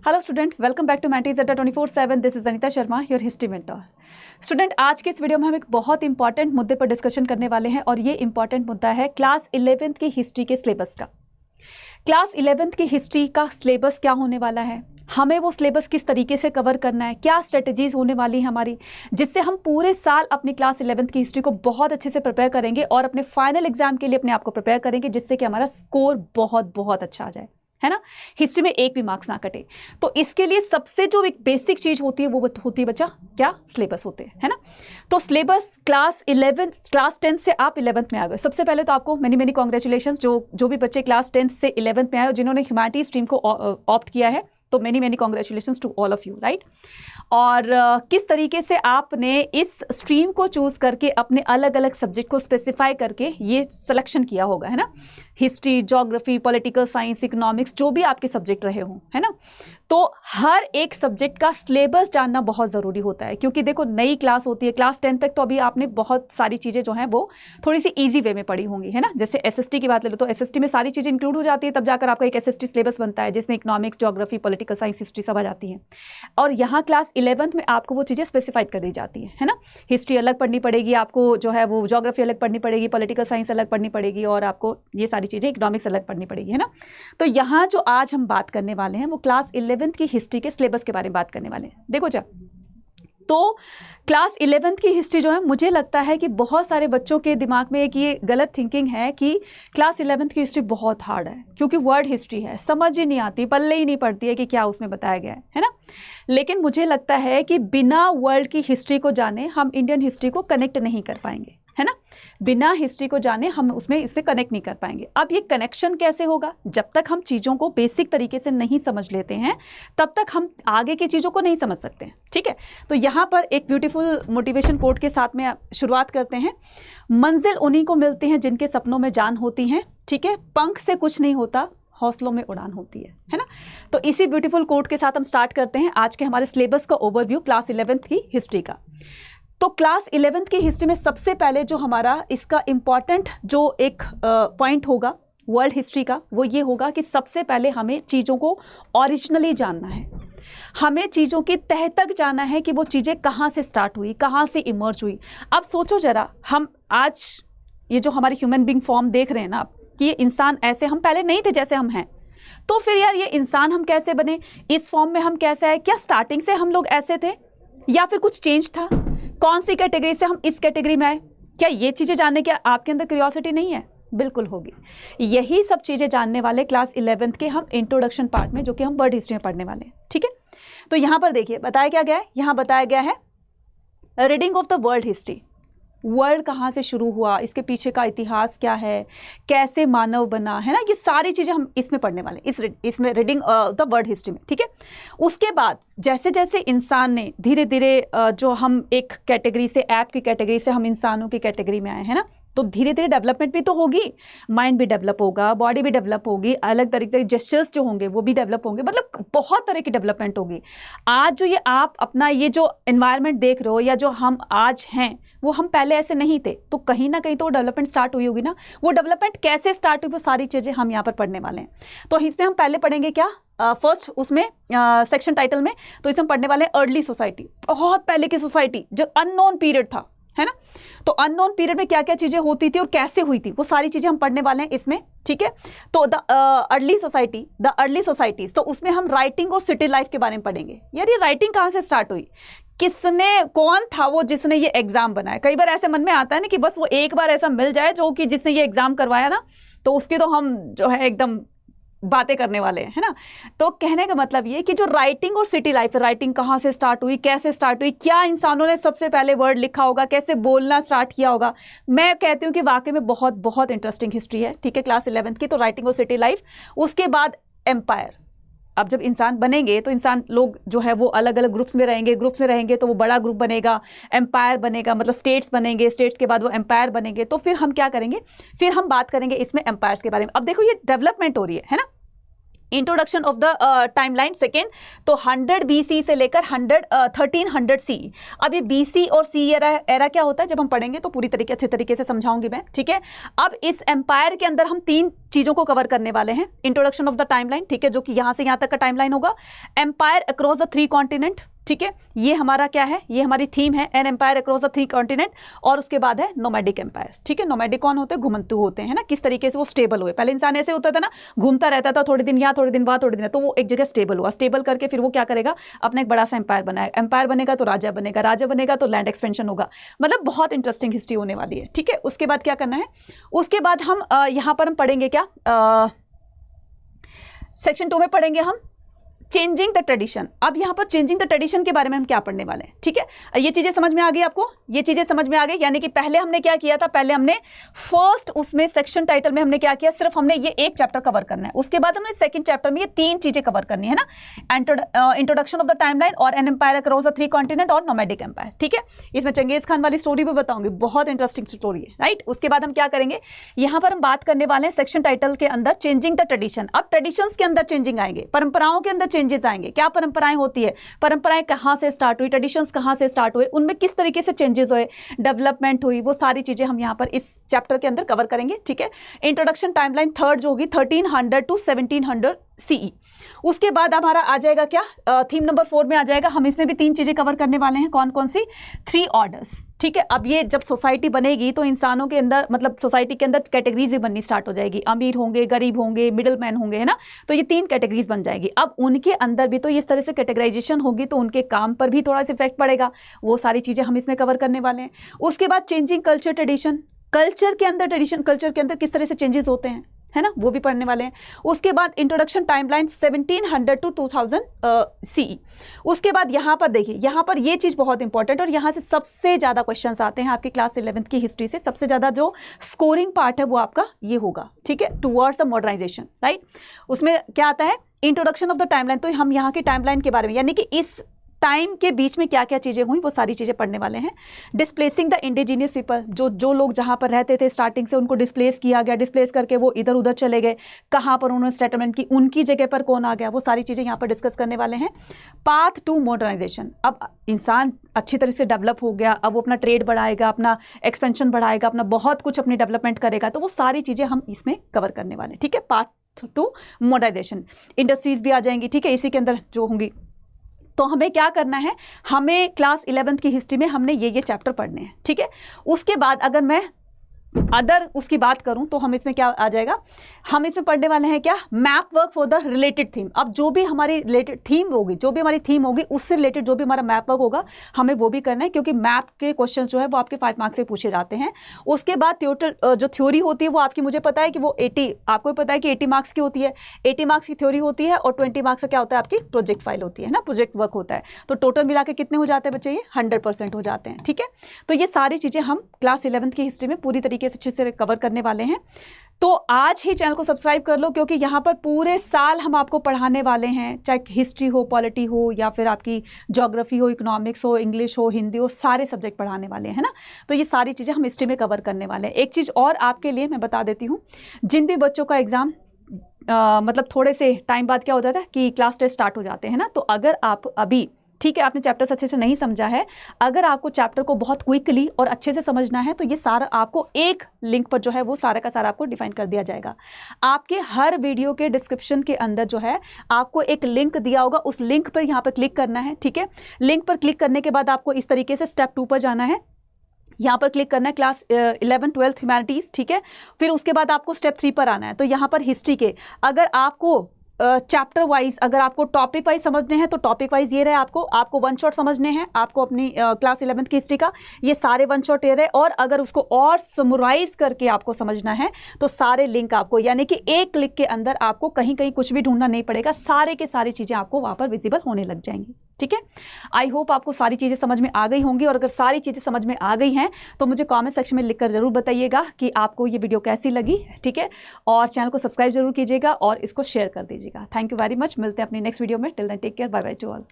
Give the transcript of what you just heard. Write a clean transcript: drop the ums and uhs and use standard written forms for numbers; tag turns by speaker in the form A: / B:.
A: Hello student, welcome back to मैंटीज अड्डा 24/7। This is Anita Sharma, your history mentor. Student, आज के इस वीडियो में हम एक बहुत इंपॉर्टेंट मुद्दे पर डिस्कशन करने वाले हैं और ये इंपॉर्टेंट मुद्दा है क्लास 11th की हिस्ट्री के सिलेबस का। क्लास 11th की हिस्ट्री का सिलेबस क्या होने वाला है, हमें वो सिलेबस किस तरीके से कवर करना है, क्या स्ट्रेटजीज होने वाली है हमारी, जिससे हम पूरे साल अपनी क्लास 11th की हिस्ट्री को बहुत अच्छे से प्रिपेयर करेंगे और अपने फाइनल एग्जाम के लिए अपने आप को प्रिपेयर करेंगे, जिससे कि हमारा स्कोर बहुत बहुत अच्छा आ जाए, है ना। हिस्ट्री में एक भी मार्क्स ना कटे। तो इसके लिए सबसे जो एक बेसिक चीज होती है वो होती है बच्चा, क्या? सिलेबस होते हैं, है ना। तो सिलेबस क्लास 10th से आप 11th में आ गए। सबसे पहले तो आपको मेनी कॉन्ग्रेचुलेशंस, जो भी बच्चे क्लास 10th से 11th में आए और जिन्होंने ह्यूमैनिटी स्ट्रीम को ऑप्ट किया है, तो many congratulations to all of you, right. और किस तरीके से आपने इस स्ट्रीम को चूज करके अपने अलग अलग सब्जेक्ट को स्पेसिफाई करके ये सिलेक्शन किया होगा, है ना। History, geography, political science, economics, जो भी आपके सब्जेक्ट रहे हों, है ना। तो हर एक सब्जेक्ट का सिलेबस जानना बहुत ज़रूरी होता है, क्योंकि देखो नई क्लास होती है। क्लास 10 तक तो अभी आपने बहुत सारी चीज़ें जो हैं वो थोड़ी सी ईजी वे में पढ़ी होंगी, है ना। जैसे एसएसटी की बात ले लो तो एसएसटी में सारी चीज़ें इंक्लूड हो जाती है, तब जाकर आपका एक एसएसटी सिलेबस बनता है जिसमें economics, geography, political science, history सब आ जाती हैं। और यहाँ क्लास 11th में आपको वो चीज़ें स्पेसिफाइड कर दी जाती है ना। हिस्ट्री अलग पढ़नी पड़ेगी आपको, जो है वो ज्योग्राफी अलग पढ़नी पड़ेगी, पॉलिटिकल साइंस अलग पढ़नी पड़ेगी, और आपको ये सारी चीज़ें इकोनॉमिक्स अलग पढ़नी पड़ेगी, है ना। तो यहाँ जो आज हम बात करने वाले हैं वो क्लास 11th की हिस्ट्री के सिलेबस के बारे में बात करने वाले हैं। देखो जा, तो क्लास 11th की हिस्ट्री जो है, मुझे लगता है कि बहुत सारे बच्चों के दिमाग में एक ये गलत थिंकिंग है कि क्लास 11th की हिस्ट्री बहुत हार्ड है, क्योंकि वर्ड हिस्ट्री है, समझ ही नहीं आती, पल्ले ही नहीं पड़ती है कि क्या उसमें बताया गया है ना। लेकिन मुझे लगता है कि बिना वर्ल्ड की हिस्ट्री को जाने हम इंडियन हिस्ट्री को कनेक्ट नहीं कर पाएंगे, है ना। बिना हिस्ट्री को जाने हम उसमें इससे कनेक्ट नहीं कर पाएंगे। अब ये कनेक्शन कैसे होगा? जब तक हम चीज़ों को बेसिक तरीके से नहीं समझ लेते हैं, तब तक हम आगे की चीज़ों को नहीं समझ सकते हैं, ठीक है। तो यहाँ पर एक ब्यूटीफुल मोटिवेशन कोट के साथ में शुरुआत करते हैं। मंजिल उन्हीं को मिलती हैं जिनके सपनों में जान होती है, ठीक है। पंख से कुछ नहीं होता, हौसलों में उड़ान होती है ना। तो इसी ब्यूटीफुल कोट के साथ हम स्टार्ट करते हैं आज के हमारे सिलेबस का ओवरव्यू क्लास 11th की हिस्ट्री का। तो क्लास 11th की हिस्ट्री में सबसे पहले जो हमारा इसका इम्पॉर्टेंट जो एक पॉइंट होगा वर्ल्ड हिस्ट्री का, वो ये होगा कि सबसे पहले हमें चीज़ों को ओरिजिनली जानना है। हमें चीज़ों की तह तक जानना है कि वो चीज़ें कहाँ से स्टार्ट हुई, कहाँ से इमर्ज हुई। अब सोचो जरा, हम आज ये जो हमारे ह्यूमन बीइंग फॉर्म देख रहे हैं ना आप, कि ये इंसान ऐसे हम पहले नहीं थे जैसे हम हैं। तो फिर यार ये इंसान हम कैसे बने, इस फॉर्म में हम कैसे आए? क्या स्टार्टिंग से हम लोग ऐसे थे या फिर कुछ चेंज था? कौन सी कैटेगरी से हम इस कैटेगरी में आए? क्या ये चीज़ें जानने की आपके अंदर क्यूरियोसिटी नहीं है? बिल्कुल होगी। यही सब चीज़ें जानने वाले क्लास 11th के हम इंट्रोडक्शन पार्ट में, जो कि हम वर्ल्ड हिस्ट्री में पढ़ने वाले हैं, ठीक है। तो यहाँ पर देखिए बताया क्या गया है, यहाँ बताया गया है reading of the world history. World कहाँ से शुरू हुआ, इसके पीछे का इतिहास क्या है, कैसे मानव बना, है ना। ये सारी चीज़ें हम इसमें पढ़ने वाले हैं, इसमें रीडिंग द वर्ल्ड हिस्ट्री में, ठीक है। उसके बाद जैसे जैसे इंसान ने धीरे धीरे जो हम एक कैटेगरी से, ऐप की कैटेगरी से हम इंसानों की कैटेगरी में आए, है ना। तो धीरे धीरे डेवलपमेंट भी तो होगी, माइंड भी डेवलप होगा, बॉडी भी डेवलप होगी, अलग तरीके के जेस्चर्स जो होंगे वो भी डेवलप होंगे, मतलब बहुत तरह की डेवलपमेंट होगी। आज जो ये आप अपना ये जो एनवायरनमेंट देख रहे हो या जो हम आज हैं, वो हम पहले ऐसे नहीं थे। तो कहीं ना कहीं तो डेवलपमेंट स्टार्ट हुई होगी ना। वो डेवलपमेंट कैसे स्टार्ट हुई, वो सारी चीज़ें हम यहाँ पर पढ़ने वाले हैं। तो इसमें हम पहले पढ़ेंगे क्या, फर्स्ट उसमें सेक्शन टाइटल में, तो इसमें हम पढ़ने वाले हैं अर्ली सोसाइटी, बहुत पहले की सोसाइटी जो अननोन पीरियड था, है ना। तो अननोन पीरियड में क्या क्या चीजें होती थी और कैसे हुई थी, वो सारी चीजें हम पढ़ने वाले हैं इसमें, ठीक है। तो द अर्ली सोसाइटीज, तो उसमें हम राइटिंग और सिटी लाइफ के बारे में पढ़ेंगे। यार ये राइटिंग कहाँ से स्टार्ट हुई, कौन था वो जिसने ये एग्जाम बनाया। कई बार ऐसे मन में आता है ना कि बस वो एक बार ऐसा मिल जाए जो कि जिसने ये एग्जाम करवाया ना, तो उसकी तो हम जो है एकदम बातें करने वाले हैं, है ना। तो कहने का मतलब ये कि जो राइटिंग और सिटी लाइफ, राइटिंग कहाँ से स्टार्ट हुई, कैसे स्टार्ट हुई, क्या इंसानों ने सबसे पहले वर्ड लिखा होगा, कैसे बोलना स्टार्ट किया होगा। मैं कहती हूँ कि वाकई में बहुत बहुत इंटरेस्टिंग हिस्ट्री है, ठीक है, क्लास 11th की। तो राइटिंग और सिटी लाइफ, उसके बाद एम्पायर। अब जब इंसान बनेंगे तो इंसान लोग जो है वो अलग अलग ग्रुप्स में रहेंगे, तो वो बड़ा ग्रुप बनेगा, एम्पायर बनेगा, मतलब स्टेट्स बनेंगे, स्टेट्स के बाद वो एम्पायर बनेंगे। तो फिर हम क्या करेंगे, फिर हम बात करेंगे इसमें एम्पायर्स के बारे में। अब देखो ये डेवलपमेंट हो रही है ना। Introduction of the timeline second, तो 100 BC से लेकर 1300 CE। अब ये BC और CE एरा क्या होता है जब हम पढ़ेंगे तो पूरी अच्छे तरीके से समझाऊंगी मैं, ठीक है। अब इस एम्पायर के अंदर हम 3 चीजों को कवर करने वाले हैं। इंट्रोडक्शन ऑफ द टाइमलाइन, ठीक है, जो कि यहां से यहां तक का टाइमलाइन होगा। एम्पायर अक्रॉस द 3 कॉन्टिनेंट, ठीक है, ये हमारा क्या है, ये हमारी थीम है, an empire across the 3 continent. और उसके बाद है नोमैडिक एम्पायर्स, ठीक है। नोमैडिक कौन होते हैं, घुमंतु होते हैं ना, किस तरीके से वो स्टेबल हुए। पहले इंसान ऐसे होता था ना, घूमता रहता था, थोड़े दिन यहाँ थोड़े दिन वहाँ थोड़े दिन, तो वो एक जगह स्टेबल हुआ, स्टेबल करके फिर वो क्या करेगा, अपना एक बड़ा सा एम्पायर बनाएगा। एम्पायर बनेगा तो राजा बनेगा, राजा बनेगा तो लैंड एक्सपेंशन होगा। मतलब बहुत इंटरेस्टिंग हिस्ट्री होने वाली है, ठीक है। उसके बाद क्या करना है, उसके बाद हम यहाँ पर हम पढ़ेंगे क्या, सेक्शन 2 में पढ़ेंगे हम चेंजिंग द ट्रेडिशन। अब यहाँ पर चेंजिंग द ट्रेडिशन के बारे में हम क्या पढ़ने वाले हैं, ठीक है। ये चीजें समझ में आ गई आपको, ये चीजें समझ में आ गई। यानी कि पहले हमने क्या किया था, पहले हमने फर्स्ट उसमें सेक्शन टाइटल में हमने क्या किया, सिर्फ हमने ये एक चैप्टर कवर करना है। उसके बाद हमने सेकंड चैप्टर में ये 3 चीजें कवर करनी है ना, इंट्रोडक्शन ऑफ द टाइमलाइन और an empire across the 3 continent और नोमैडिक एम्पायर, ठीक है। इसमें चंगेज खान वाली स्टोरी भी बताऊंगी, बहुत इंटरेस्टिंग स्टोरी है, राइट। उसके बाद हम क्या करेंगे, यहाँ पर हम बात करने वाले हैं सेक्शन टाइटल के अंदर चेंजिंग द ट्रेडिशन। अब ट्रेडिशंस के अंदर चेंजिंग आएंगे, परंपराओं के अंदर चेंजेस आएंगे। क्या परंपराएं होती है, परंपराएं कहां से स्टार्ट हुई, ट्रेडिशंस कहां से स्टार्ट हुए, उनमें किस तरीके से चेंजेस हुए, डेवलपमेंट हुई, वो सारी चीजें हम यहां पर इस चैप्टर के अंदर कवर करेंगे, ठीक है। इंट्रोडक्शन टाइमलाइन थर्ड जो होगी 1300 to 1700 CE। उसके बाद हमारा आ जाएगा क्या, थीम नंबर 4 में आ जाएगा, हम इसमें भी 3 चीजें कवर करने वाले हैं। कौन कौन सी, 3 ऑर्डर्स, ठीक है। अब ये जब सोसाइटी बनेगी तो इंसानों के अंदर, मतलब सोसाइटी के अंदर कैटेगरीज भी बननी स्टार्ट हो जाएगी। अमीर होंगे, गरीब होंगे, मिडिल मैन होंगे, है ना। तो ये 3 कैटेगरीज बन जाएगी। अब उनके अंदर भी तो इस तरह से कैटेगराइजेशन होगी तो उनके काम पर भी थोड़ा सा इफेक्ट पड़ेगा। वो सारी चीजें हम इसमें कवर करने वाले हैं। उसके बाद चेंजिंग कल्चर ट्रेडिशन, कल्चर के अंदर ट्रेडिशन, कल्चर के अंदर किस तरह से चेंजेस होते हैं, है ना, वो भी पढ़ने वाले हैं। उसके बाद इंट्रोडक्शन टाइमलाइन 1700 to 2000 CE। उसके बाद यहाँ पर देखिए, यहाँ पर ये चीज़ बहुत इंपॉर्टेंट, और यहाँ से सबसे ज़्यादा क्वेश्चंस आते हैं आपकी क्लास 11th की हिस्ट्री से। सबसे ज़्यादा जो स्कोरिंग पार्ट है वो आपका ये होगा, ठीक है, टुवर्ड्स द मॉडर्नाइजेशन, राइट। उसमें क्या आता है, इंट्रोडक्शन ऑफ द टाइमलाइन। तो हम यहाँ की टाइमलाइन के बारे में, यानी कि इस टाइम के बीच में क्या क्या चीज़ें हुई, वो सारी चीज़ें पढ़ने वाले हैं। डिस्प्लेसिंग द इंडिजीनियस पीपल, जो लोग जहाँ पर रहते थे स्टार्टिंग से, उनको डिस्प्लेस किया गया, डिस्प्लेस करके वो इधर उधर चले गए, कहाँ पर उन्होंने सेटलमेंट की, उनकी जगह पर कौन आ गया, वो सारी चीज़ें यहाँ पर डिस्कस करने वाले हैं। पाथ टू मॉडर्नाइजेशन, अब इंसान अच्छी तरह से डेवलप हो गया, अब वो अपना ट्रेड बढ़ाएगा, अपना एक्सपेंशन बढ़ाएगा, अपना बहुत कुछ अपनी डेवलपमेंट करेगा, तो वो सारी चीज़ें हम इसमें कवर करने वाले हैं, ठीक है। पाथ टू मॉडर्नाइजेशन, इंडस्ट्रीज भी आ जाएंगी, ठीक है, इसी के अंदर जो होंगी। तो हमें क्या करना है, हमें क्लास 11th की हिस्ट्री में हमने ये चैप्टर पढ़ने हैं, ठीक है। उसके बाद अगर मैं अदर उसकी बात करूं तो हम इसमें क्या आ जाएगा, हम इसमें पढ़ने वाले हैं क्या, map work for the related theme. अब जो भी हमारी रिलेटेड थीम होगी, जो भी हमारी थीम होगी, उससे रिलेटेड जो भी हमारा मैप वर्क होगा हमें वो भी करना है, क्योंकि मैप के क्वेश्चन जो है वो आपके 5 मार्क्स से पूछे जाते हैं। उसके बाद जो थ्योरी होती है वो आपकी, मुझे पता है कि वो 80, आपको भी पता है कि 80 मार्क्स की होती है, 80 मार्क्स की थ्योरी होती है, और 20 मार्क्स का क्या होता है, आपकी प्रोजेक्ट फाइल होती है ना, प्रोजेक्ट वर्क होता है। तो टोटल मिला के कितने हो जाते हैं बच्चे, ये 100% हो जाते हैं, ठीक है। तो ये सारी चीज़ें हम क्लास 11th की हिस्ट्री में पूरी तरीके से अच्छे से कवर करने वाले हैं। तो आज ही चैनल को सब्सक्राइब कर लो, क्योंकि यहाँ पर पूरे साल हम आपको पढ़ाने वाले हैं, चाहे हिस्ट्री हो, पॉलिटी हो, या फिर आपकी ज्योग्राफी हो, इकोनॉमिक्स हो, इंग्लिश हो, हिंदी हो, सारे सब्जेक्ट पढ़ाने वाले हैं ना। तो ये सारी चीज़ें हम हिस्ट्री में कवर करने वाले हैं। एक चीज़ और आपके लिए मैं बता देती हूँ, जिन भी बच्चों का एग्ज़ाम मतलब थोड़े से टाइम बाद क्या होता था कि क्लास टेस्ट स्टार्ट हो जाते हैं ना, तो अगर आप अभी, ठीक है, आपने चैप्टर्स अच्छे से नहीं समझा है, अगर आपको चैप्टर को बहुत क्विकली और अच्छे से समझना है, तो ये सारा आपको एक लिंक पर जो है वो सारा का सारा आपको डिफाइन कर दिया जाएगा। आपके हर वीडियो के डिस्क्रिप्शन के अंदर जो है आपको एक लिंक दिया होगा, उस लिंक पर यहाँ पर क्लिक करना है, ठीक है। लिंक पर क्लिक करने के बाद आपको इस तरीके से स्टेप 2 पर जाना है, यहाँ पर क्लिक करना है क्लास 11 12 ह्यूमैनिटीज़, ठीक है। फिर उसके बाद आपको स्टेप 3 पर आना है। तो यहाँ पर हिस्ट्री के अगर आपको चैप्टर वाइज, अगर आपको टॉपिक वाइज समझने हैं तो टॉपिक वाइज ये रहे, आपको 1 शॉट समझने हैं, आपको अपनी क्लास 11th की हिस्ट्री का ये सारे 1 शॉट ये रहे। और अगर उसको और समराइज करके आपको समझना है तो सारे लिंक आपको, यानी कि एक क्लिक के अंदर आपको कहीं कहीं कुछ भी ढूंढना नहीं पड़ेगा, सारे के सारी चीज़ें आपको वहाँ पर विजिबल होने लग जाएंगी, ठीक है। आई होप आपको सारी चीज़ें समझ में आ गई होंगी, और अगर सारी चीज़ें समझ में आ गई हैं तो मुझे कमेंट सेक्शन में लिखकर जरूर बताइएगा कि आपको ये वीडियो कैसी लगी, ठीक है। और चैनल को सब्सक्राइब जरूर कीजिएगा और इसको शेयर कर दीजिएगा। थैंक यू वेरी मच, मिलते हैं अपनी नेक्स्ट वीडियो में। Till then take care, bye bye to all.